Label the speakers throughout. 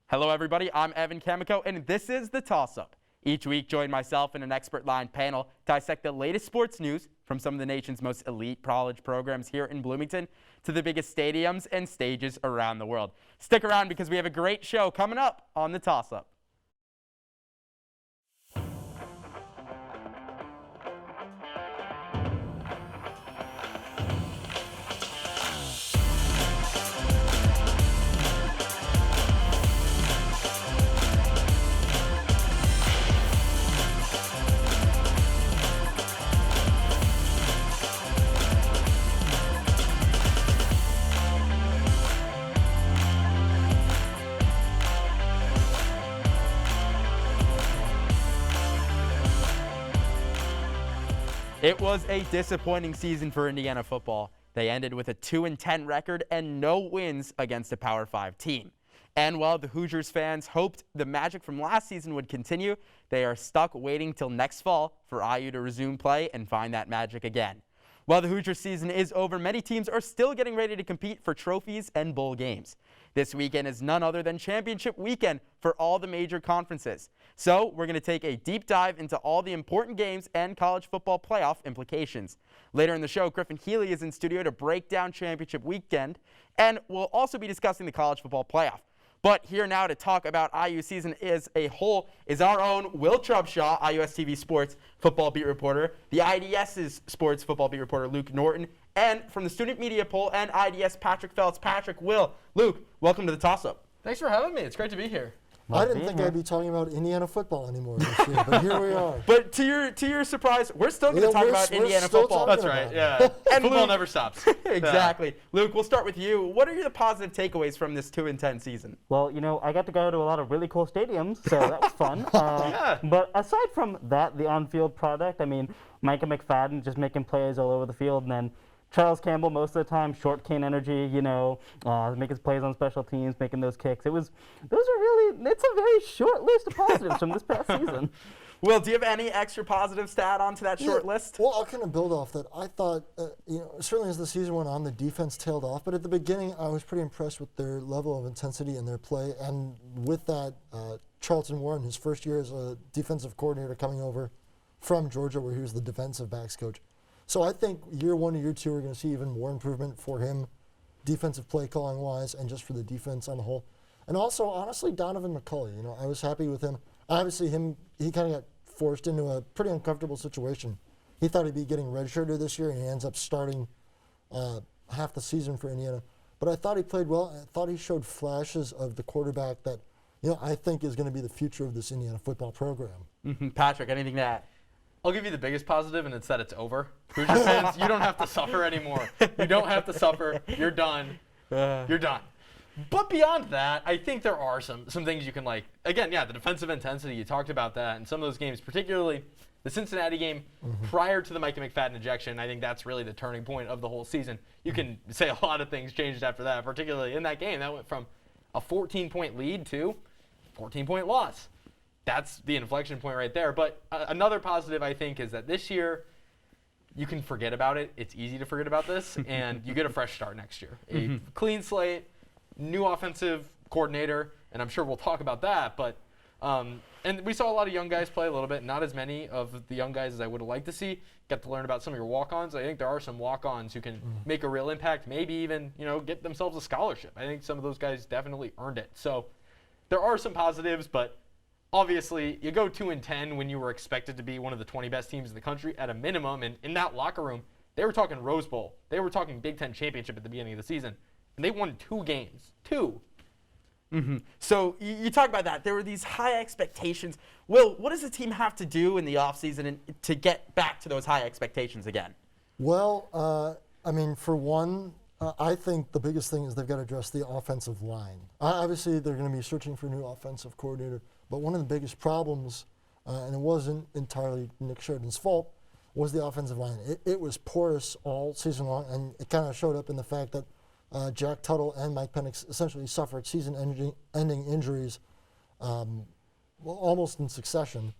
Speaker 1: Hello everybody, I'm Evan Kamiko, and this is The Toss-Up. Each week, join myself and an expert-lined panel dissect the latest sports news from some of the nation's most elite college programs here in Bloomington to the biggest stadiums and stages around the world. Stick around because we have a great show coming up on The Toss-Up. It was a disappointing season for Indiana football. They ended with a 2-10 record and no wins against a Power 5 team. And while the Hoosiers fans hoped the magic from last season would continue, they are stuck waiting till next fall for IU to resume play and find that magic again. While the Hoosier season is over, many teams are still getting ready to compete for trophies and bowl games. This weekend is none other than championship weekend for all the major conferences. So we're going to take a deep dive into all the important games and college football playoff implications. Later in the show, Griffin Healy is in studio to break down championship weekend, and we'll also be discussing the college football playoff. But here now to talk about IU season as a whole is our own Will Trubshaw, IUSTV sports football beat reporter, the IDS's sports football beat reporter Luke Norton, and from the student media poll and IDS Patrick Phelps. Patrick, Will, Luke, welcome to the Toss-Up.
Speaker 2: Thanks for having me. It's great to be here.
Speaker 3: I didn't think I'd be talking about Indiana football anymore this year, but here we are.
Speaker 1: But to your surprise, we're still going to talk about Indiana football.
Speaker 2: That's right, yeah. And football Luke, never stops.
Speaker 1: Exactly. Yeah. Luke, we'll start with you. What are the positive takeaways from this 2-10 season?
Speaker 4: Well, you know, I got to go to a lot of really cool stadiums, so that was fun.
Speaker 2: Yeah.
Speaker 4: But aside from that, the on-field product, I mean, Micah McFadden just making plays all over the field, and then Charles Campbell most of the time, short cane energy, you know, making plays on special teams, ma's those kicks. It's a very short list of positives from this past season.
Speaker 1: Will, do you have any extra positive stat onto that short list?
Speaker 3: Well, I'll kind of build off that. I thought, certainly as the season went on, the defense tailed off. But at the beginning, I was pretty impressed with their level of intensity in their play. And with that, Charlton Warren, his first year as a defensive coordinator coming over from Georgia, where he was the defensive backs coach. So I think year one and year two, we're going to see even more improvement for him, defensive play calling wise, and just for the defense on the whole. And also, honestly, Donovan McCulley. You know, I was happy with him. Obviously, he kind of got forced into a pretty uncomfortable situation. He thought he'd be getting redshirted this year, and he ends up starting half the season for Indiana. But I thought he played well. I thought he showed flashes of the quarterback that, you know, I think is going to be the future of this Indiana football program.
Speaker 1: Mm-hmm. Patrick, anything to add?
Speaker 2: I'll give you the biggest positive, and it's that it's over. Hoosier fans, you don't have to suffer anymore. You don't have to suffer. You're done. You're done. But beyond that, I think there are some things you can like. Again, yeah, the defensive intensity, you talked about that, and some of those games, particularly the Cincinnati game prior to the Micah McFadden ejection, I think that's really the turning point of the whole season. You can say a lot of things changed after that, particularly in that game. That went from a 14-point lead to 14-point loss. That's the inflection point right there. But another positive, I think, is that this year you can forget about it. It's easy to forget about this, and you get a fresh start next year. A clean slate, new offensive coordinator, and I'm sure we'll talk about that. But and we saw a lot of young guys play a little bit, not as many of the young guys as I would have liked to see. Got to learn about some of your walk-ons. I think there are some walk-ons who can make a real impact, maybe even, you know, get themselves a scholarship. I think some of those guys definitely earned it. So there are some positives, but obviously, you go 2-10 when you were expected to be one of the 20 best teams in the country at a minimum. And in that locker room, they were talking Rose Bowl. They were talking Big Ten championship at the beginning of the season. And they won 2 games. 2.
Speaker 1: Mm-hmm. So you talk about that. There were these high expectations. Will, what does the team have to do in the offseason to get back to those high expectations again?
Speaker 3: Well, I mean, for one, I think the biggest thing is they've got to address the offensive line. Obviously, they're going to be searching for a new offensive coordinator. But one of the biggest problems, and it wasn't entirely Nick Sheridan's fault, was the offensive line. It was porous all season long, and it kind of showed up in the fact that Jack Tuttle and Mike Penix essentially suffered season-ending injuries almost in succession.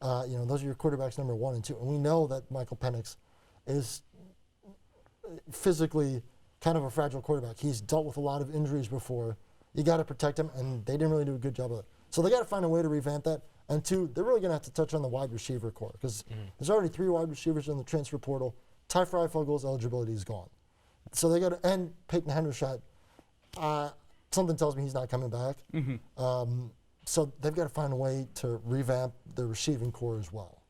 Speaker 3: You know, those are your quarterbacks number 1 and 2. And we know that Michael Penix is physically kind of a fragile quarterback. He's dealt with a lot of injuries before. you got to protect them, and they didn't really do a good job of it. So they got to find a way to revamp that. And 2, they're really going to have to touch on the wide receiver core because there's already 3 wide receivers in the transfer portal. Ty Fryfogel's eligibility is gone. So they got to, and Peyton Hendershot, something tells me he's not coming back. So they've got to find a way to revamp the receiving core as well.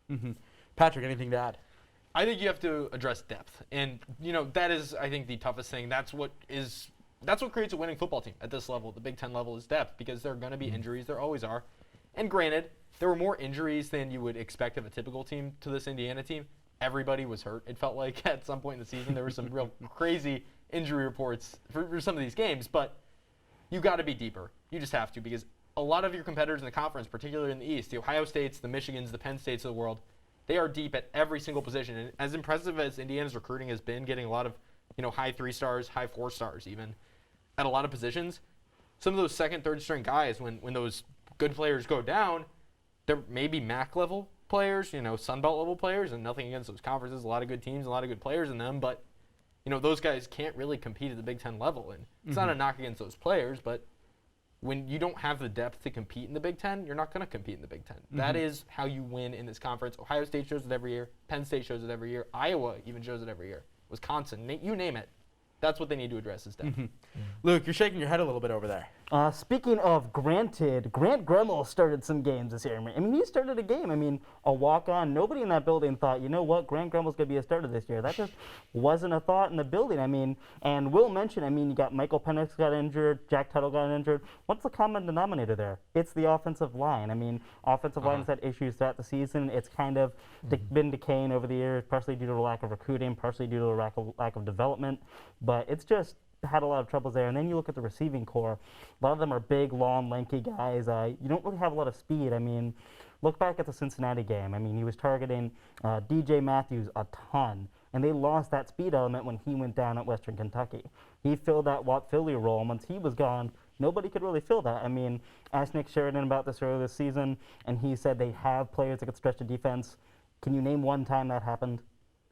Speaker 1: Patrick, anything to add?
Speaker 2: I think you have to address depth, and that is, I think, the toughest thing. That's what creates a winning football team at this level. The Big Ten level is depth because there are going to be injuries. There always are. And granted, there were more injuries than you would expect of a typical team to this Indiana team. Everybody was hurt. It felt like at some point in the season there were some real crazy injury reports for some of these games, but you got to be deeper. You just have to, because a lot of your competitors in the conference, particularly in the East, the Ohio States, the Michigans, the Penn States of the world, they are deep at every single position. And as impressive as Indiana's recruiting has been, getting a lot of high 3 stars, high 4 stars even, at a lot of positions, some of those second, third string guys, when those good players go down, they're maybe MAC level players, Sun Belt level players, and nothing against those conferences. A lot of good teams, a lot of good players in them, but those guys can't really compete at the Big Ten level. And it's not a knock against those players, but when you don't have the depth to compete in the Big Ten, you're not going to compete in the Big Ten. That is how you win in this conference. Ohio State shows it every year. Penn State shows it every year. Iowa even shows it every year. Wisconsin, you name it. That's what they need to address is depth.
Speaker 1: Luke, you're shaking your head a little bit over there.
Speaker 4: Speaking of Grant Gremmel started some games this year. I mean, he started a game. I mean, a walk-on. Nobody in that building thought, you know what, Grant Gremmel's going to be a starter this year. That just wasn't a thought in the building. I mean, and Will mentioned, you got Michael Penix got injured, Jack Tuttle got injured. What's the common denominator there? It's the offensive line. I mean, offensive line's had issues throughout the season. It's kind of been decaying over the years, partially due to a lack of recruiting, partially due to a lack of development. But it's just had a lot of troubles there. And then you look at the receiving core. A lot of them are big, long, lanky guys. You don't really have a lot of speed. I mean, look back at the Cincinnati game. I mean, he was targeting DJ Matthews a ton, and they lost that speed element when he went down at Western Kentucky. He filled that Walt Philly role, and once he was gone, nobody could really fill that. I mean, asked Nick Sheridan about this earlier this season, and he said they have players that could stretch the defense. Can you name one time that happened,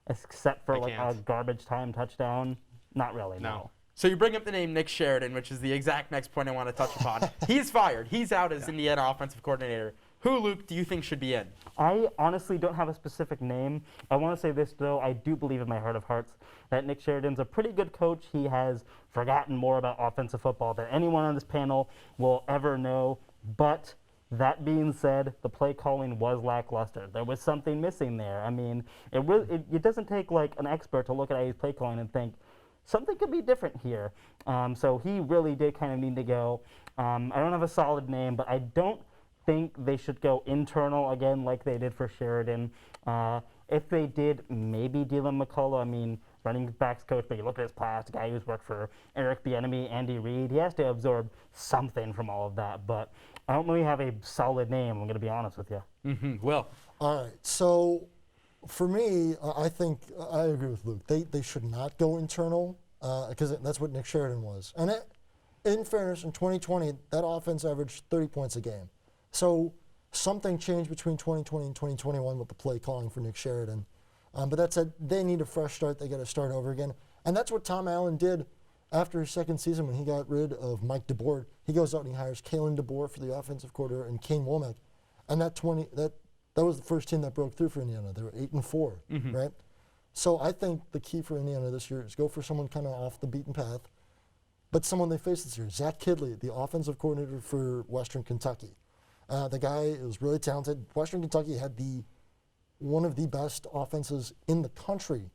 Speaker 4: except for a garbage time touchdown? Not really, no.
Speaker 1: So you bring up the name Nick Sheridan, which is the exact next point I want to touch upon. He's fired. He's out as Indiana offensive coordinator. Who, Luke, do you think should be in?
Speaker 4: I honestly don't have a specific name. I want to say this, though. I do believe in my heart of hearts that Nick Sheridan's a pretty good coach. He has forgotten more about offensive football than anyone on this panel will ever know. But that being said, the play calling was lackluster. There was something missing there. I mean, it doesn't take an expert to look at his play calling and think, something could be different here. So he really did kind of need to go. I don't have a solid name, but I don't think they should go internal again like they did for Sheridan. If they did, maybe Dylan McCullough. I mean, running backs coach, but you look at his past, a guy who's worked for Eric Bieniemy, Andy Reid. He has to absorb something from all of that. But I don't really have a solid name, I'm going to be honest with you.
Speaker 1: Will.
Speaker 3: All right. So for me, I think I agree with Luke. They should not go internal because that's what Nick Sheridan was. And in fairness, in 2020, that offense averaged 30 points a game. So something changed between 2020 and 2021 with the play calling for Nick Sheridan. But that said, they need a fresh start. They got to start over again. And that's what Tom Allen did after his second season when he got rid of Mike DeBoer. He goes out and he hires Kalen DeBoer for the offensive coordinator and Kane Womack. And that was the first team that broke through for Indiana. They were 8-4, right? So I think the key for Indiana this year is go for someone kind of off the beaten path, but someone they faced this year. Zach Kidley, the offensive coordinator for Western Kentucky. The guy is really talented. Western Kentucky had one of the best offenses in the country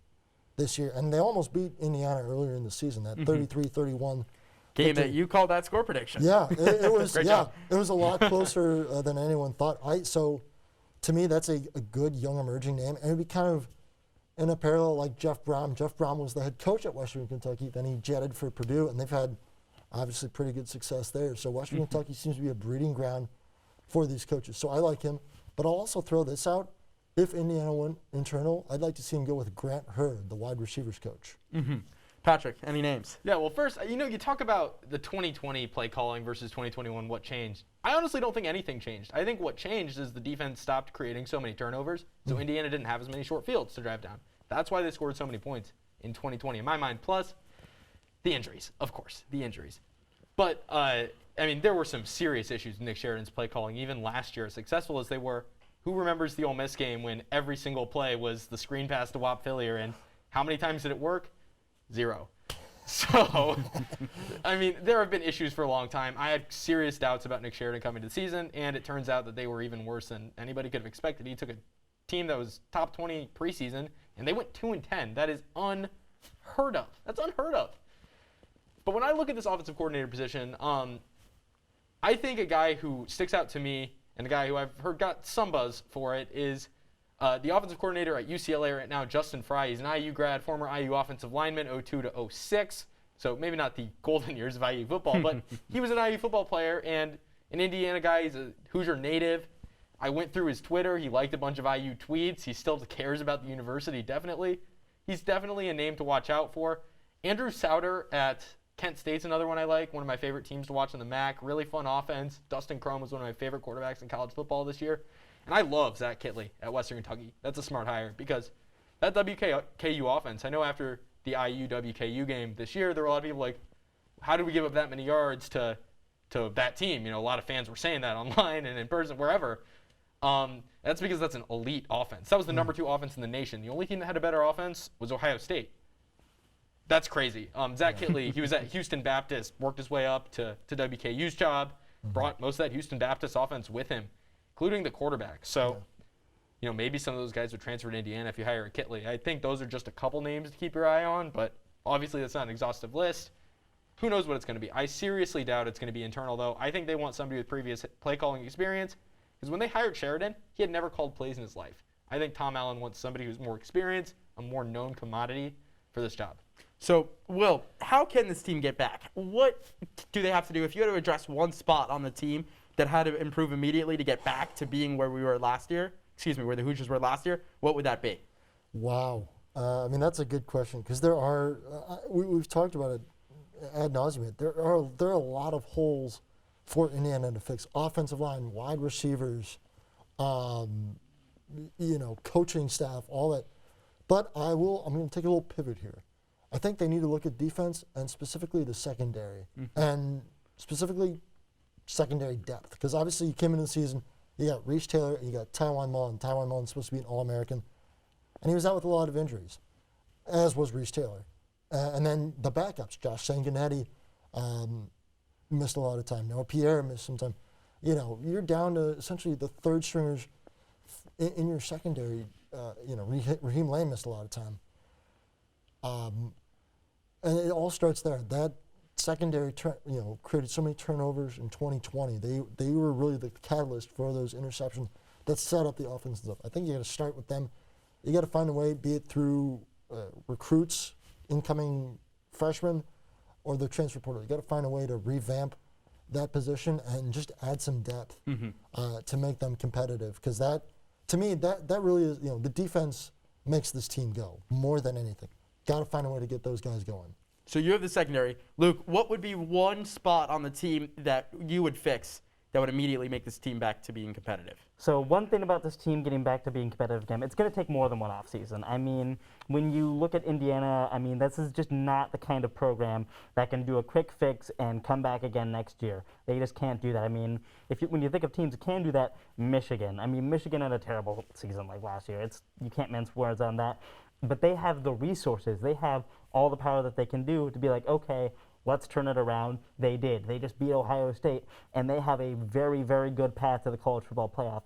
Speaker 3: this year, and they almost beat Indiana earlier in the season, that 33-31.
Speaker 1: Game that you called that score prediction.
Speaker 3: Yeah, it was.
Speaker 1: Great
Speaker 3: yeah,
Speaker 1: job.
Speaker 3: It was a lot closer than anyone thought. So, to me, that's a good young emerging name, and it'd be kind of in a parallel like Jeff Brom. Jeff Brom was the head coach at Western Kentucky. Then he jetted for Purdue, and they've had obviously pretty good success there. So Western Kentucky seems to be a breeding ground for these coaches. So I like him, but I'll also throw this out. If Indiana went internal, I'd like to see him go with Grant Hurd, the wide receivers coach.
Speaker 1: Patrick, any names?
Speaker 2: Yeah, well, first, you talk about the 2020 play calling versus 2021, what changed. I honestly don't think anything changed. I think what changed is the defense stopped creating so many turnovers, so Indiana didn't have as many short fields to drive down. That's why they scored so many points in 2020, in my mind, plus the injuries, of course, the injuries. But I mean, there were some serious issues with Nick Sheridan's play calling, even last year, as successful as they were. Who remembers the Ole Miss game when every single play was the screen pass to Whop Phillier, and how many times did it work? 0. So, I mean, there have been issues for a long time. I had serious doubts about Nick Sheridan coming to the season, and it turns out that they were even worse than anybody could have expected. He took a team that was top 20 preseason, and they went 2-10. That is unheard of. That's unheard of. But when I look at this offensive coordinator position, I think a guy who sticks out to me, and a guy who I've heard got some buzz for it, is the offensive coordinator at UCLA right now, Justin Fry. He's an IU grad, former IU offensive lineman, 02 to 06. So maybe not the golden years of IU football, but he was an IU football player and an Indiana guy. He's a Hoosier native. I went through his Twitter. He liked a bunch of IU tweets. He still cares about the university, definitely. He's definitely a name to watch out for. Andrew Sauter at Kent State's another one I like, one of my favorite teams to watch in the MAC. Really fun offense. Dustin Crum was one of my favorite quarterbacks in college football this year. And I love Zach Kitley at Western Kentucky. That's a smart hire because that WKU offense, I know after the IU-WKU game this year, there were a lot of people like, how did we give up that many yards to that team? You know, a lot of fans were saying that online and in person, wherever. That's because that's an elite offense. That was the number 2 offense in the nation. The only team that had a better offense was Ohio State. That's crazy. Zach Kitley, he was at Houston Baptist, worked his way up to WKU's job, brought most of that Houston Baptist offense with him, including the quarterback. So, you know, maybe some of those guys would transfer to Indiana if you hire a Kitley. I think those are just a couple names to keep your eye on, but obviously that's not an exhaustive list. Who knows what it's going to be? I seriously doubt it's going to be internal, though. I think they want somebody with previous play calling experience, because when they hired Sheridan, he had never called plays in his life. I think Tom Allen wants somebody who's more experienced, a more known commodity for this job.
Speaker 1: So, Will, how can this team get back? What do they have to do? If you had to address one spot on the team that had to improve immediately to get back to being where we were last year, where the Hoosiers were last year, what would that be?
Speaker 3: Wow. I mean, that's a good question because there are, we've talked about it ad nauseum. There are a lot of holes for Indiana to fix. Offensive line, wide receivers, coaching staff, all that. But I'm going to take a little pivot here. I think they need to look at defense and specifically the secondary, and specifically secondary depth. Because obviously you came into the season, you got Reese Taylor, and you got Tywan Mullen. Tywan Mullen's supposed to be an All-American, and he was out with a lot of injuries, as was Reese Taylor. And then the backups, Josh Sanguinetti missed a lot of time. Noah Pierre missed some time. You know, you're down to essentially the third stringers in your secondary. Raheem Lane missed a lot of time. And it all starts there. That secondary, created so many turnovers in 2020. They were really the catalyst for those interceptions that set up the offense up. I think you got to start with them. You got to find a way, be it through recruits, incoming freshmen, or the transfer portal. You got to find a way to revamp that position and just add some depth to make them competitive. Because that, to me, that really is, the defense makes this team go more than anything. Got to find a way to get those guys going.
Speaker 1: So you have the secondary. Luke, what would be one spot on the team that you would fix that would immediately make this team back to being competitive?
Speaker 4: So one thing about this team getting back to being competitive again, it's going to take more than one offseason. I mean, when you look at Indiana, I mean, this is just not the kind of program that can do a quick fix and come back again next year. They just can't do that. I mean, when you think of teams that can do that, Michigan. I mean, Michigan had a terrible season like last year. You can't mince words on that. But they have the resources. They have all the power that they can do to be like, okay, let's turn it around. They did. They just beat Ohio State, and they have a very, very good path to the college football playoff.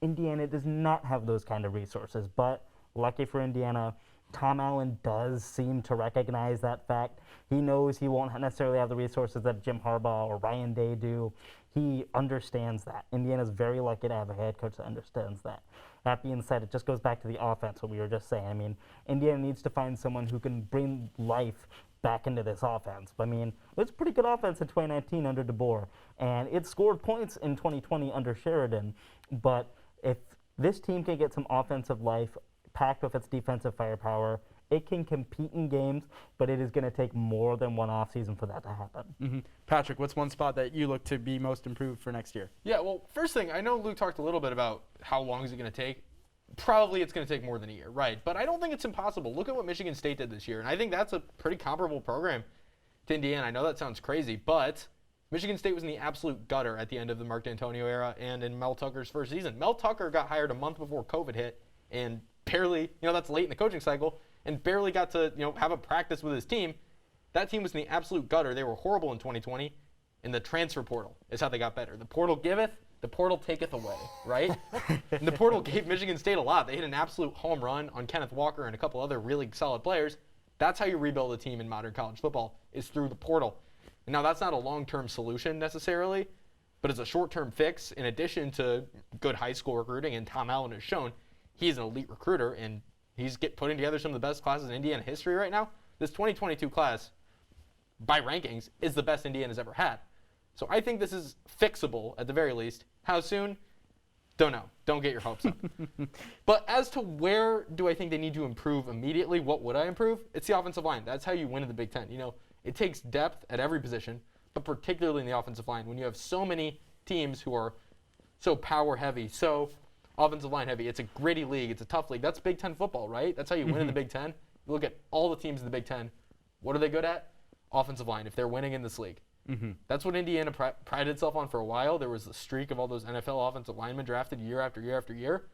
Speaker 4: Indiana does not have those kind of resources, but lucky for Indiana, Tom Allen does seem to recognize that fact. He knows he won't necessarily have the resources that Jim Harbaugh or Ryan Day do. He understands that. Indiana's very lucky to have a head coach that understands that. That being said, it just goes back to the offense, what we were just saying. I mean, Indiana needs to find someone who can bring life back into this offense. I mean, it was a pretty good offense in 2019 under DeBoer, and it scored points in 2020 under Sheridan. But if this team can get some offensive life packed with its defensive firepower, it can compete in games, but it is going to take more than one offseason for that to happen.
Speaker 1: Patrick, what's one spot that you look to be most improved for next year?
Speaker 2: Yeah, well, first thing, I know Luke talked a little bit about how long is it going to take. Probably it's going to take more than a year, right? But I don't think it's impossible. Look at what Michigan State did this year, and I think that's a pretty comparable program to Indiana. I know that sounds crazy, but Michigan State was in the absolute gutter at the end of the Mark D'Antonio era and in Mel Tucker's first season. Mel Tucker got hired a month before COVID hit and barely, that's late in the coaching cycle, and barely got to, have a practice with his team. That team was in the absolute gutter. They were horrible in 2020, and the transfer portal is how they got better. The portal giveth, the portal taketh away, right? And the portal gave Michigan State a lot. They hit an absolute home run on Kenneth Walker and a couple other really solid players. That's how you rebuild a team in modern college football, is through the portal. And now, that's not a long-term solution necessarily, but it's a short-term fix in addition to good high school recruiting, and Tom Allen has shown he's an elite recruiter, and he's putting together some of the best classes in Indiana history right now. This 2022 class, by rankings, is the best Indiana's ever had. So I think this is fixable at the very least. How soon? Don't know. Don't get your hopes up. But as to where do I think they need to improve immediately, what would I improve? It's the offensive line. That's how you win in the Big Ten. It takes depth at every position, but particularly in the offensive line. When you have so many teams who are so power heavy, so offensive line heavy, it's a gritty league. It's a tough league. That's Big Ten football, right? That's how you win in the Big Ten. You look at all the teams in the Big Ten. What are they good at? Offensive line, if they're winning in this league. That's what Indiana prided itself on for a while. There was a streak of all those NFL offensive linemen drafted year after year after year.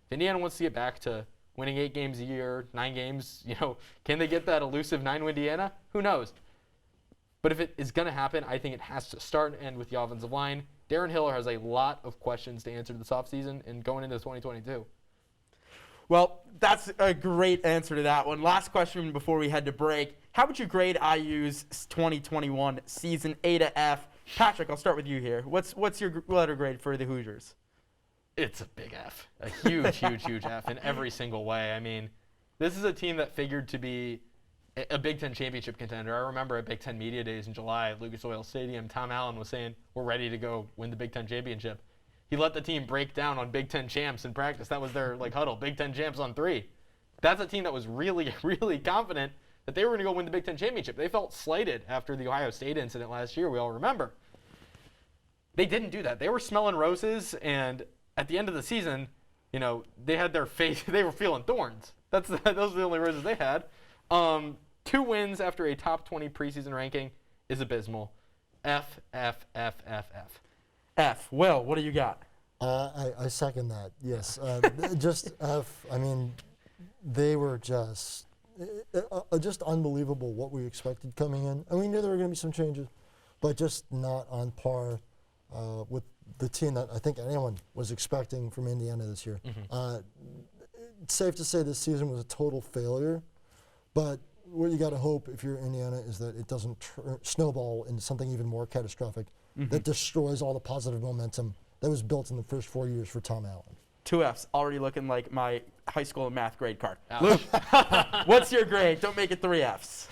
Speaker 2: If Indiana wants to get back to winning 8 games a year, 9 games, can they get that elusive 9-win Indiana? Who knows? But if it is going to happen, I think it has to start and end with the offensive line. Darren Hiller has a lot of questions to answer this offseason and going into 2022.
Speaker 1: Well, that's a great answer to that one. Last question before we head to break. How would you grade IU's 2021 season A to F? Patrick, I'll start with you here. What's your letter grade for the Hoosiers?
Speaker 2: It's a big F. A huge, huge, huge F in every single way. I mean, this is a team that figured to be a Big Ten championship contender. I remember at Big Ten Media Days in July at Lucas Oil Stadium, Tom Allen was saying, we're ready to go win the Big Ten championship. He let the team break down on Big Ten champs in practice. That was their huddle, Big Ten champs on 3. That's a team that was really, really confident that they were going to go win the Big Ten championship. They felt slighted after the Ohio State incident last year, we all remember. They didn't do that. They were smelling roses, and at the end of the season, they had their face, they were feeling thorns. Those are the only roses they had. 2 wins after a top 20 preseason ranking is abysmal. F, F, F, F, F.
Speaker 1: F. Will, what do you got?
Speaker 3: I second that, yes. Just F. I mean, they were just unbelievable what we expected coming in. And we knew there were going to be some changes, but just not on par with the team that I think anyone was expecting from Indiana this year. It's safe to say this season was a total failure, but what you got to hope if you're Indiana is that it doesn't snowball into something even more catastrophic that destroys all the positive momentum that was built in the first 4 years for Tom Allen.
Speaker 1: 2 Fs, already looking like my high school math grade card. Luke, what's your grade? Don't make it 3 Fs.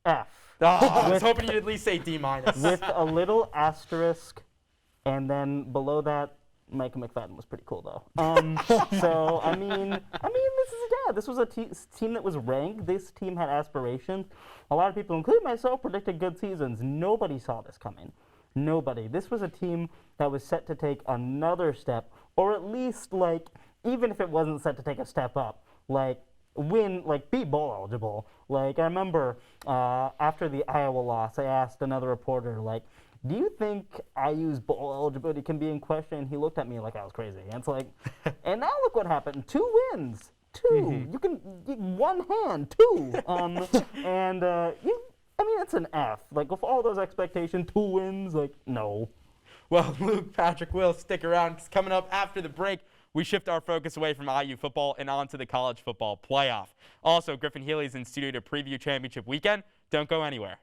Speaker 4: F.
Speaker 1: I was hoping you'd at least say D-.
Speaker 4: With a little asterisk, and then below that, Micah McFadden was pretty cool though. So I mean, this was a team that was ranked. This team had aspirations. A lot of people, including myself, predicted good seasons. Nobody saw this coming. Nobody. This was a team that was set to take another step, or at least even if it wasn't set to take a step up, be bowl eligible. I remember after the Iowa loss, I asked another reporter, do you think IU's bowl eligibility can be in question? He looked at me like I was crazy. And it's and now look what happened. 2 wins. 2. You can, one hand, 2. It's an F. With all those expectations, 2 wins, no.
Speaker 1: Well, Luke, Patrick, Will, stick around. 'Cause coming up after the break, we shift our focus away from IU football and on to the college football playoff. Also, Griffin Healy is in studio to preview championship weekend. Don't go anywhere.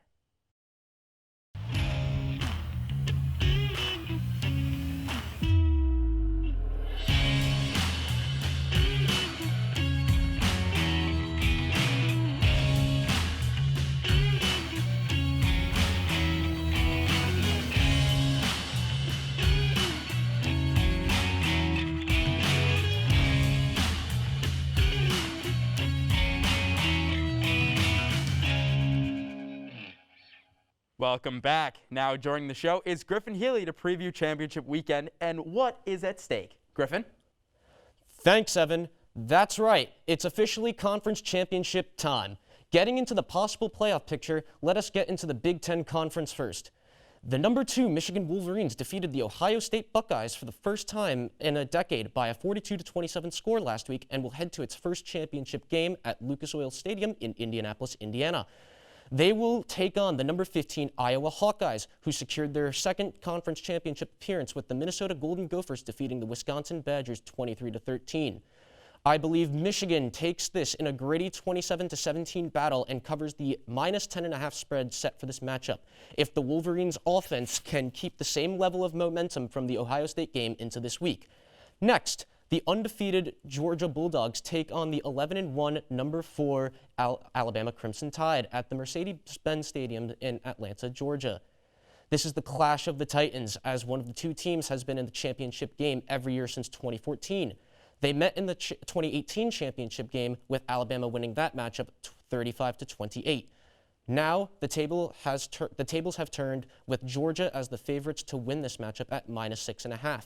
Speaker 1: Welcome back. Now joining the show is Griffin Healy to preview championship weekend and what is at stake. Griffin?
Speaker 5: Thanks, Evan. That's right. It's officially conference championship time. Getting into the possible playoff picture, let us get into the Big Ten Conference first. The number 2 Michigan Wolverines defeated the Ohio State Buckeyes for the first time in a decade by a 42-27 score last week and will head to its first championship game at Lucas Oil Stadium in Indianapolis, Indiana. They will take on the number 15 Iowa Hawkeyes, who secured their second conference championship appearance with the Minnesota Golden Gophers defeating the Wisconsin Badgers 23-13. I believe Michigan takes this in a gritty 27-17 battle and covers the minus 10.5 spread set for this matchup. If the Wolverines' offense can keep the same level of momentum from the Ohio State game into this week. Next, the undefeated Georgia Bulldogs take on the 11-1 number 4 Alabama Crimson Tide at the Mercedes-Benz Stadium in Atlanta, Georgia. This is the clash of the Titans, as one of the two teams has been in the championship game every year since 2014. They met in the 2018 championship game, with Alabama winning that matchup 35-28. Now the tables have turned, with Georgia as the favorites to win this matchup at minus 6.5.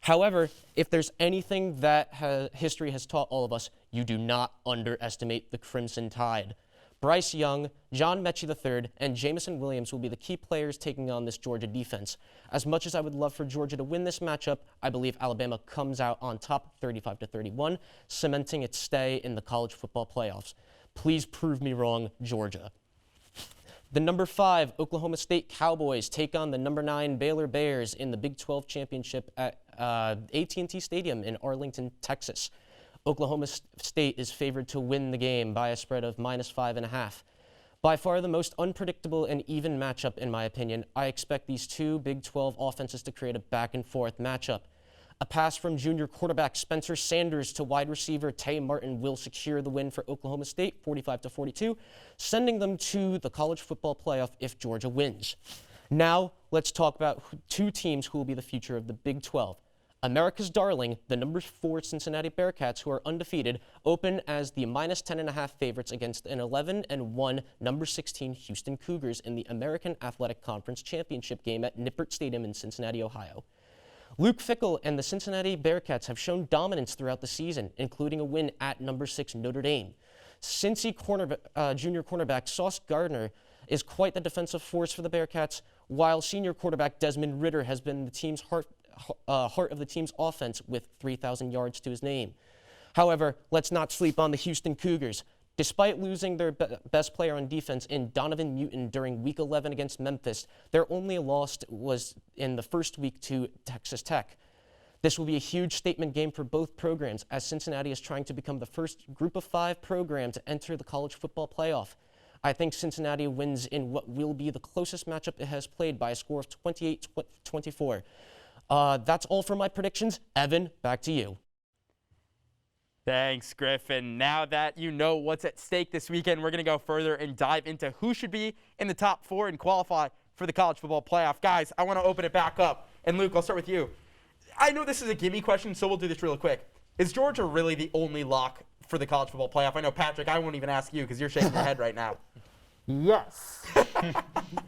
Speaker 5: However, if there's anything that history has taught all of us, you do not underestimate the Crimson Tide. Bryce Young, John Mechie III, and Jamison Williams will be the key players taking on this Georgia defense. As much as I would love for Georgia to win this matchup, I believe Alabama comes out on top 35-31, cementing its stay in the college football playoffs. Please prove me wrong, Georgia. The number 5 Oklahoma State Cowboys take on the number 9 Baylor Bears in the Big 12 Championship at AT&T Stadium in Arlington, Texas. Oklahoma State is favored to win the game by a spread of minus 5.5. By far the most unpredictable and even matchup, in my opinion. I expect these two Big 12 offenses to create a back-and-forth matchup. A pass from junior quarterback Spencer Sanders to wide receiver Tay Martin will secure the win for Oklahoma State, 45-42, sending them to the college football playoff if Georgia wins. Now, let's talk about two teams who will be the future of the Big 12. America's darling, the number 4 Cincinnati Bearcats, who are undefeated, open as the minus 10.5 favorites against an 11-1 number 16 Houston Cougars in the American Athletic Conference Championship game at Nippert Stadium in Cincinnati, Ohio. Luke Fickell and the Cincinnati Bearcats have shown dominance throughout the season, including a win at number 6 Notre Dame. Cincy junior cornerback Sauce Gardner is quite the defensive force for the Bearcats, while senior quarterback Desmond Ridder has been the team's heart of the team's offense with 3,000 yards to his name. However, let's not sleep on the Houston Cougars. Despite losing their best player on defense in Donovan Newton during Week 11 against Memphis, their only loss was in the first week to Texas Tech. This will be a huge statement game for both programs, as Cincinnati is trying to become the first Group of 5 program to enter the college football playoff. I think Cincinnati wins in what will be the closest matchup it has played by a score of 28-24. That's all for my predictions. Evan, back to you.
Speaker 1: Thanks, Griffin. Now that you know what's at stake this weekend, we're going to go further and dive into who should be in the top 4 and qualify for the college football playoff. Guys, I want to open it back up. And Luke, I'll start with you. I know this is a gimme question, so we'll do this real quick. Is Georgia really the only lock for the college football playoff? I know, Patrick, I won't even ask you because you're shaking your head right now.
Speaker 4: Yes.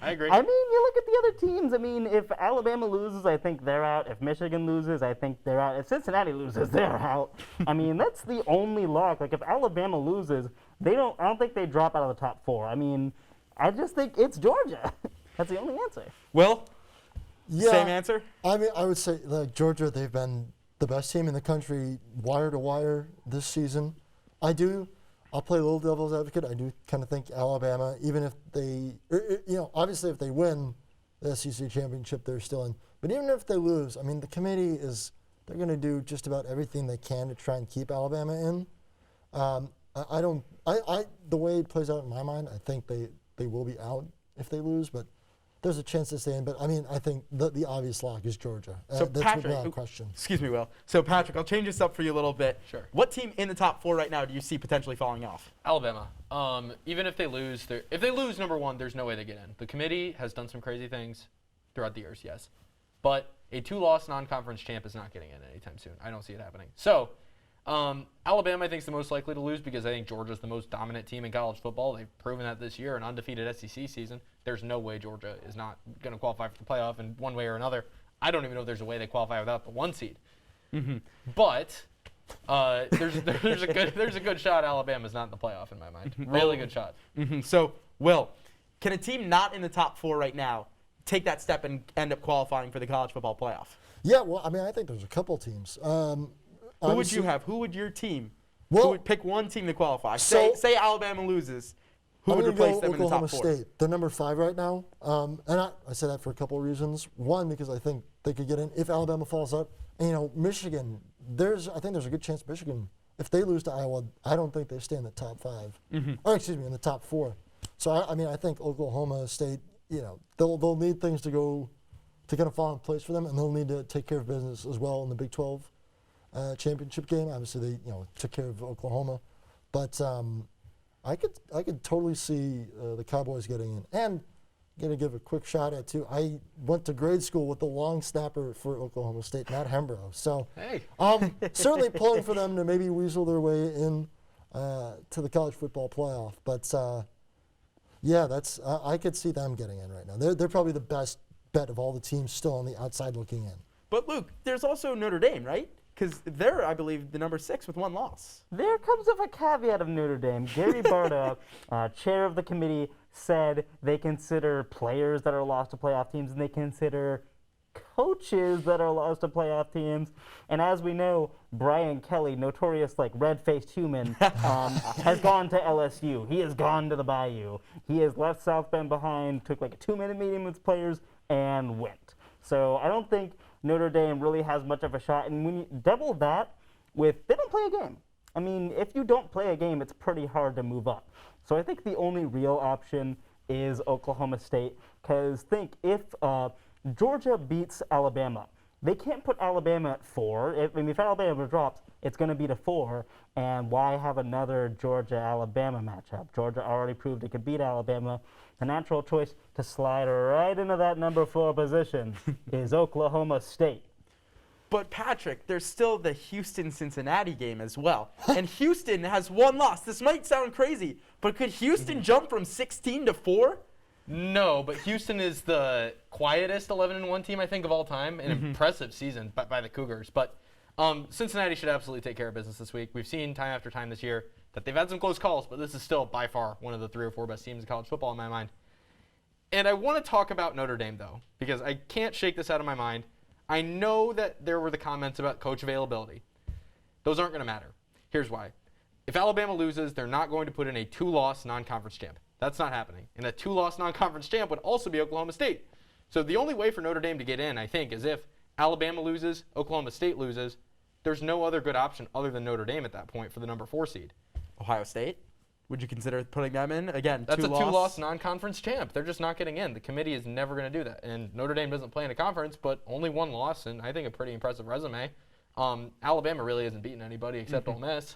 Speaker 2: I agree.
Speaker 4: I mean, you look at the other teams. I mean, if Alabama loses, I think they're out. If Michigan loses, I think they're out. If Cincinnati loses, they're out. I mean, that's the only lock. Like, if Alabama loses, I don't think they drop out of the top 4. I mean, I just think it's Georgia. That's the only answer.
Speaker 1: Will?
Speaker 3: Yeah,
Speaker 1: Same answer?
Speaker 3: I mean, I would say, like, Georgia, they've been the best team in the country wire to wire this season. I'll play a little devil's advocate. I do kind of think Alabama, even if they, obviously if they win the SEC championship, they're still in. But even if they lose, I mean, the committee they're going to do just about everything they can to try and keep Alabama in. The way it plays out in my mind, I think they will be out if they lose, but there's a chance to stay in. But I mean, I think the obvious lock is Georgia.
Speaker 1: So
Speaker 3: that's
Speaker 1: Patrick,
Speaker 3: without question.
Speaker 1: Excuse me, Will. So Patrick, I'll change this up for you a little bit.
Speaker 2: Sure.
Speaker 1: What team in the top 4 right now do you see potentially falling off?
Speaker 2: Alabama. Even if they lose, number 1, there's no way they get in. The committee has done some crazy things throughout the years, yes. But a 2-loss non-conference champ is not getting in anytime soon. I don't see it happening. So, Alabama, I think, is the most likely to lose because I think Georgia's the most dominant team in college football. They've proven that this year, an undefeated SEC season. There's no way Georgia is not going to qualify for the playoff in one way or another. I don't even know if there's a way they qualify without the 1 seed. Mm-hmm. But there's a good shot Alabama's not in the playoff in my mind. Really good shot.
Speaker 1: Mm-hmm. So, Will, can a team not in the top 4 right now take that step and end up qualifying for the college football playoff?
Speaker 3: Yeah, well, I mean, I think there's a couple teams.
Speaker 1: Who would you have? Who would your team?
Speaker 3: Well,
Speaker 1: who would pick one team to qualify?
Speaker 3: so-
Speaker 1: Say Alabama loses. Who
Speaker 3: I'm
Speaker 1: would
Speaker 3: gonna
Speaker 1: replace
Speaker 3: go
Speaker 1: them in the
Speaker 3: Oklahoma
Speaker 1: top 4?
Speaker 3: State. They're number 5 right now, and I say that for a couple of reasons. One, because I think they could get in if Alabama falls out. And, you know, Michigan. I think there's a good chance Michigan, if they lose to Iowa, I don't think they stay in the top 5. Or excuse me, in the top 4. So I mean, I think Oklahoma State. You know, they'll need things to kind of fall in place for them, and they'll need to take care of business as well in the Big 12 championship game. Obviously, they took care of Oklahoma, but. I could totally see the Cowboys getting in. And I'm going to give a quick shout out too. I went to grade school with the long snapper for Oklahoma State, Matt Hembrough. So
Speaker 2: Hey.
Speaker 3: certainly pulling for them to maybe weasel their way in to the college football playoff. But yeah, I could see them getting in right now. They're probably the best bet of all the teams still on the outside looking in.
Speaker 1: But Luke, there's also Notre Dame, right? Because they're, I believe, the number 6 with 1 loss.
Speaker 4: There comes up a caveat of Notre Dame. Gary Barta, chair of the committee, said they consider players that are lost to playoff teams, and they consider coaches that are lost to playoff teams. And as we know, Brian Kelly, notorious red-faced human, has gone to LSU. He has gone to the Bayou. He has left South Bend behind, took a 2-minute meeting with players, and went. So I don't think Notre Dame really has much of a shot. And when you double that with, they don't play a game. I mean, if you don't play a game, it's pretty hard to move up. So I think the only real option is Oklahoma State. Because think, if Georgia beats Alabama, they can't put Alabama at 4. If Alabama drops, it's going to be to 4. And why have another Georgia-Alabama matchup? Georgia already proved it could beat Alabama. The natural choice to slide right into that number 4 position is Oklahoma State.
Speaker 1: But Patrick, there's still the Houston-Cincinnati game as well. And Houston has 1 loss. This might sound crazy, but could Houston jump from 16 to 4?
Speaker 2: No, but Houston is the quietest 11-1 team, I think, of all time. An impressive season by the Cougars. But Cincinnati should absolutely take care of business this week. We've seen time after time this year that they've had some close calls, but this is still by far one of the 3 or 4 best teams in college football in my mind. And I want to talk about Notre Dame, though, because I can't shake this out of my mind. I know that there were the comments about coach availability. Those aren't going to matter. Here's why. If Alabama loses, they're not going to put in a 2-loss non-conference champ. That's not happening. And a 2-loss non-conference champ would also be Oklahoma State. So the only way for Notre Dame to get in, I think, is if Alabama loses, Oklahoma State loses. There's no other good option other than Notre Dame at that point for the number 4 seed.
Speaker 1: Ohio State? Would you consider putting them in? Again,
Speaker 2: That's a
Speaker 1: 2-loss.
Speaker 2: 2-loss non-conference champ. They're just not getting in. The committee is never going to do that. And Notre Dame doesn't play in a conference, but only 1 loss, and I think a pretty impressive resume. Alabama really hasn't beaten anybody except Ole Miss.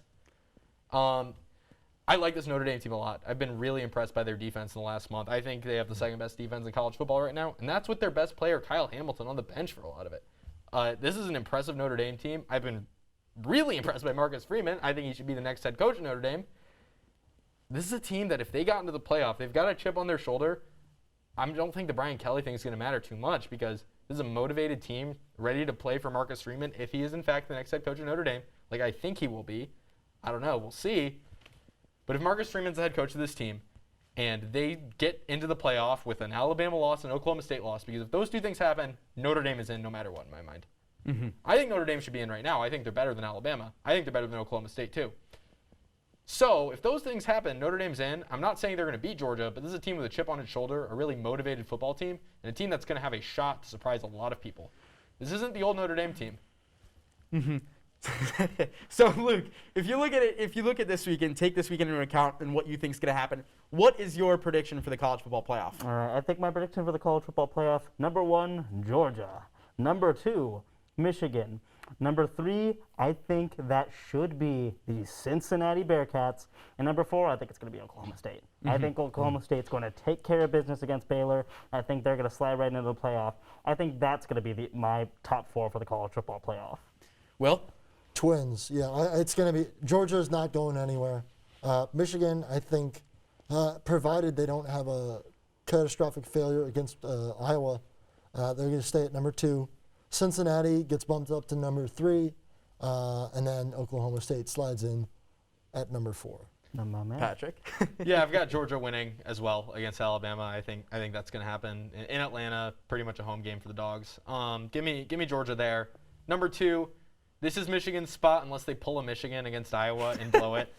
Speaker 2: I like this Notre Dame team a lot. I've been really impressed by their defense in the last month. I think they have the 2nd best defense in college football right now, and that's with their best player, Kyle Hamilton, on the bench for a lot of it. This is an impressive Notre Dame team. I've been really impressed by Marcus Freeman. I think he should be the next head coach at Notre Dame. This is a team that if they got into the playoff, they've got a chip on their shoulder. I don't think the Brian Kelly thing is going to matter too much because this is a motivated team ready to play for Marcus Freeman if he is, in fact, the next head coach of Notre Dame, like I think he will be. I don't know. We'll see. But if Marcus Freeman's the head coach of this team and they get into the playoff with an Alabama loss and Oklahoma State loss, because if those 2 things happen, Notre Dame is in no matter what in my mind. I think Notre Dame should be in right now. I think they're better than Alabama. I think they're better than Oklahoma State too. So if those things happen, Notre Dame's in. I'm not saying they're going to beat Georgia, but this is a team with a chip on its shoulder, a really motivated football team, and a team that's going to have a shot to surprise a lot of people. This isn't the old Notre Dame team.
Speaker 1: So Luke, if you look at this weekend, take this weekend into account and what you think is going to happen, what is your prediction for the college football playoff?
Speaker 4: All right, I think my prediction for the college football playoff, number 1, Georgia. Number 2, Michigan. Number 3, I think that should be the Cincinnati Bearcats. And number 4, I think it's going to be Oklahoma State. I think Oklahoma State's going to take care of business against Baylor. I think they're going to slide right into the playoff. I think that's going to be my top 4 for the college football playoff.
Speaker 1: Will?
Speaker 3: Twins, yeah. It's going to be – Georgia's not going anywhere. Michigan, I think, provided they don't have a catastrophic failure against Iowa, they're going to stay at number 2. Cincinnati gets bumped up to number 3, and then Oklahoma State slides in at number 4.
Speaker 4: Man.
Speaker 1: Patrick.
Speaker 2: Yeah, I've got Georgia winning as well against Alabama. I think that's going to happen in Atlanta. Pretty much a home game for the Dogs. Give me Georgia there. Number 2, this is Michigan's spot unless they pull a Michigan against Iowa and blow it.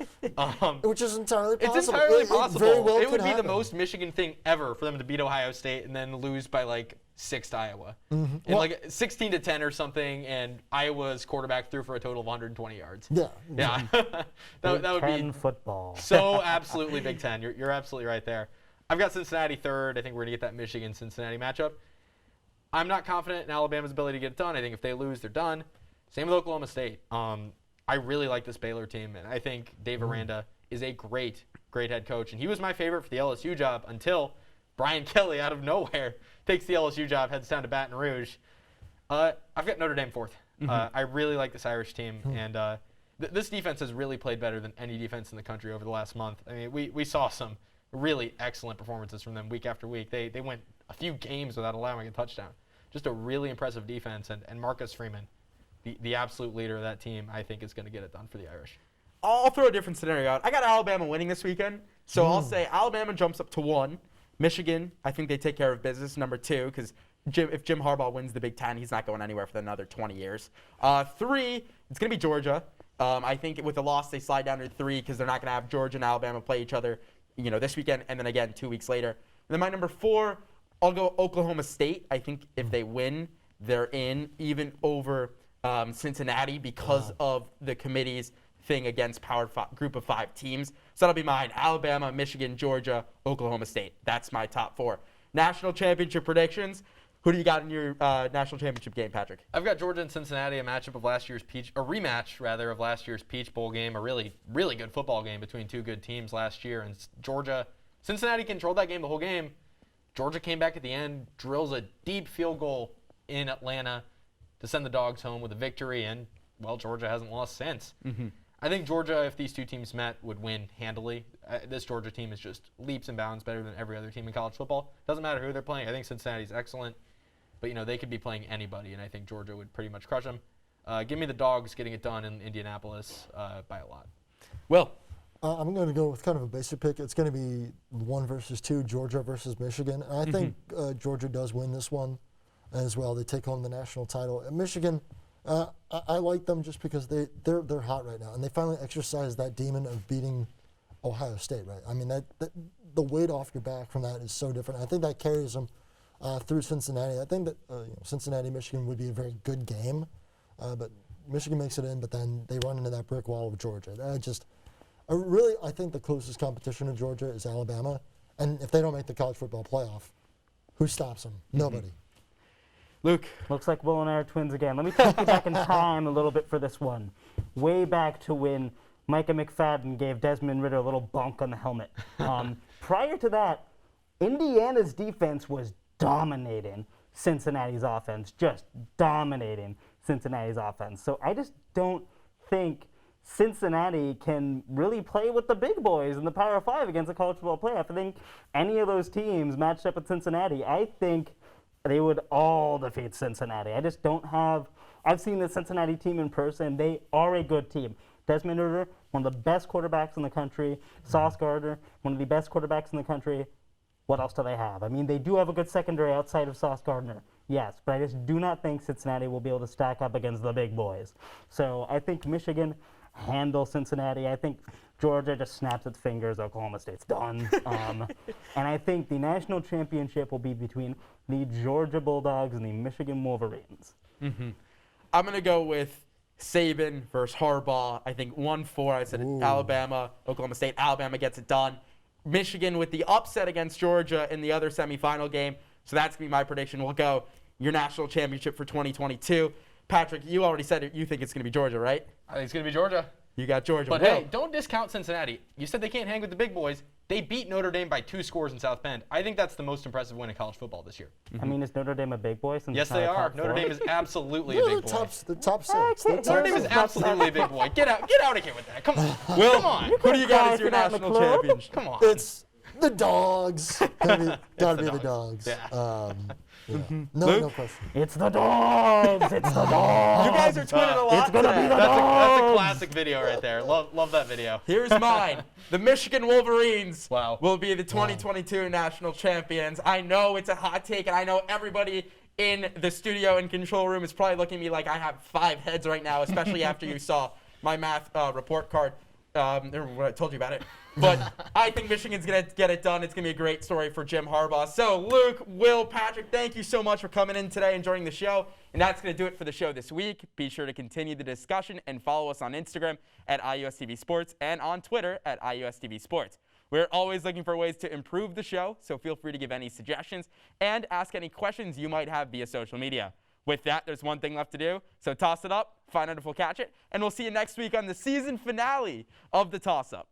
Speaker 3: Which is entirely possible.
Speaker 2: It's entirely
Speaker 3: It
Speaker 2: possible.
Speaker 3: very well
Speaker 2: It would
Speaker 3: could
Speaker 2: be the
Speaker 3: happen.
Speaker 2: most Michigan thing ever for them to beat Ohio State and then lose by like 6 to Iowa. And
Speaker 3: Well-
Speaker 2: like 16-10 or something, and Iowa's quarterback threw for a total of 120 yards.
Speaker 3: Yeah.
Speaker 2: Yeah. that would
Speaker 4: Big Ten
Speaker 2: be
Speaker 4: football.
Speaker 2: so absolutely Big Ten. You're absolutely right there. I've got Cincinnati 3rd. I think we're going to get that Michigan-Cincinnati matchup. I'm not confident in Alabama's ability to get it done. I think if they lose, they're done. Same with Oklahoma State. I really like this Baylor team, and I think Dave Aranda is a great head coach. And he was my favorite for the LSU job until Brian Kelly, out of nowhere, takes the LSU job, heads down to Baton Rouge. I've got Notre Dame 4th. I really like this Irish team, and this defense has really played better than any defense in the country over the last month. I mean, we saw some really excellent performances from them week after week. They went a few games without allowing a touchdown. Just a really impressive defense, and Marcus Freeman, the absolute leader of that team, I think is going to get it done for the Irish.
Speaker 1: I'll throw a different scenario out. I got Alabama winning this weekend, so I'll say Alabama jumps up to 1. Michigan, I think they take care of business, number 2, because if Jim Harbaugh wins the Big Ten, he's not going anywhere for another 20 years. 3, it's going to be Georgia. I think with the loss, they slide down to 3 because they're not going to have Georgia and Alabama play each other, this weekend and then again 2 weeks later. And then my number 4, I'll go Oklahoma State. I think if they win, they're in, even over Cincinnati because of the committee's thing against group of 5 teams. So that'll be mine. Alabama, Michigan, Georgia, Oklahoma State. That's my top 4. National championship predictions. Who do you got in your national championship game, Patrick?
Speaker 2: I've got Georgia and Cincinnati, a rematch of last year's Peach Bowl game, a really, really good football game between 2 good teams last year. And Cincinnati controlled that game the whole game. Georgia came back at the end, drills a deep field goal in Atlanta to send the Dogs home with a victory, and, well, Georgia hasn't lost since. I think Georgia, if these 2 teams met, would win handily. This Georgia team is just leaps and bounds better than every other team in college football. Doesn't matter who they're playing. I think Cincinnati's excellent, but they could be playing anybody, and I think Georgia would pretty much crush them. Give me the Dogs getting it done in Indianapolis by a lot.
Speaker 1: Will.
Speaker 3: I'm going to go with kind of a basic pick. It's going to be 1 versus 2, Georgia versus Michigan. And I think Georgia does win this one as well. They take home the national title. And Michigan, I like them just because they're hot right now, and they finally exercised that demon of beating Ohio State. Right? I mean, that the weight off your back from that is so different. I think that carries them through Cincinnati. I think that Cincinnati, Michigan would be a very good game, but Michigan makes it in, but then they run into that brick wall of Georgia. I think the closest competition to Georgia is Alabama, and if they don't make the college football playoff, who stops them? Nobody.
Speaker 1: Luke.
Speaker 4: Looks like Will and I are twins again. Let me take you back in time a little bit for this one. Way back to when Micah McFadden gave Desmond Ridder a little bonk on the helmet. Prior to that, Indiana's defense was dominating Cincinnati's offense, just dominating Cincinnati's offense. So I just don't think Cincinnati can really play with the big boys in the Power 5 against the college football playoff. I think any of those teams matched up with Cincinnati, I think they would all defeat Cincinnati. I just don't have – I've seen the Cincinnati team in person. They are a good team. Desmond Ridder, one of the best quarterbacks in the country. Sauce Gardner, one of the best quarterbacks in the country. What else do they have? I mean, they do have a good secondary outside of Sauce Gardner, yes, but I just do not think Cincinnati will be able to stack up against the big boys. So I think Michigan handle Cincinnati. I think Georgia just snaps its fingers. Oklahoma State's done. And I think the national championship will be between the Georgia Bulldogs and the Michigan Wolverines.
Speaker 1: I'm going to go with Saban versus Harbaugh. I think 1-4. I said Alabama, Oklahoma State. Alabama gets it done. Michigan with the upset against Georgia in the other semifinal game. So that's going to be my prediction. We'll go your national championship for 2022. Patrick, you already said it. You think it's going to be Georgia, right?
Speaker 2: I think it's going to be Georgia.
Speaker 1: You got Georgia.
Speaker 2: But
Speaker 1: Will.
Speaker 2: hey, don't discount Cincinnati. You said they can't hang with the big boys. They beat Notre Dame by 2 scores in South Bend. I think that's the most impressive win in college football this year.
Speaker 4: I mean, is Notre Dame a big boy? Since
Speaker 2: Yes,
Speaker 4: it's not
Speaker 2: they
Speaker 4: a
Speaker 2: are.
Speaker 4: top
Speaker 2: Notre
Speaker 4: four?
Speaker 2: Dame is absolutely a big boy.
Speaker 3: The top 6.
Speaker 2: Notre Dame is absolutely a big boy. Get out of here with that. Come on.
Speaker 1: Will,
Speaker 2: Come on.
Speaker 1: who do you got as your
Speaker 4: for that,
Speaker 1: national
Speaker 4: McClure.
Speaker 1: championship?
Speaker 2: Come on.
Speaker 3: It's the Dogs. Gotta be the Dogs.
Speaker 2: Yeah.
Speaker 3: Yeah.
Speaker 1: Mm-hmm.
Speaker 3: No question.
Speaker 4: It's the dogs. It's the dogs.
Speaker 1: You guys are twinning a lot
Speaker 4: It's gonna
Speaker 1: today.
Speaker 4: be the
Speaker 2: That's a
Speaker 4: dogs.
Speaker 2: classic video right there. Love that video.
Speaker 1: Here's mine. The Michigan Wolverines
Speaker 2: Wow.
Speaker 1: will be the 2022 national champions. I know it's a hot take, and I know everybody in the studio and control room is probably looking at me like I have 5 heads right now, especially after you saw my math report card. When I told you about it. But I think Michigan's going to get it done. It's going to be a great story for Jim Harbaugh. So, Luke, Will, Patrick, thank you so much for coming in today and joining the show. And that's going to do it for the show this week. Be sure to continue the discussion and follow us on Instagram at IUSTV Sports and on Twitter at IUSTV Sports. We're always looking for ways to improve the show, so feel free to give any suggestions and ask any questions you might have via social media. With that, there's one thing left to do, so toss it up, find out if we'll catch it, and we'll see you next week on the season finale of the Toss Up.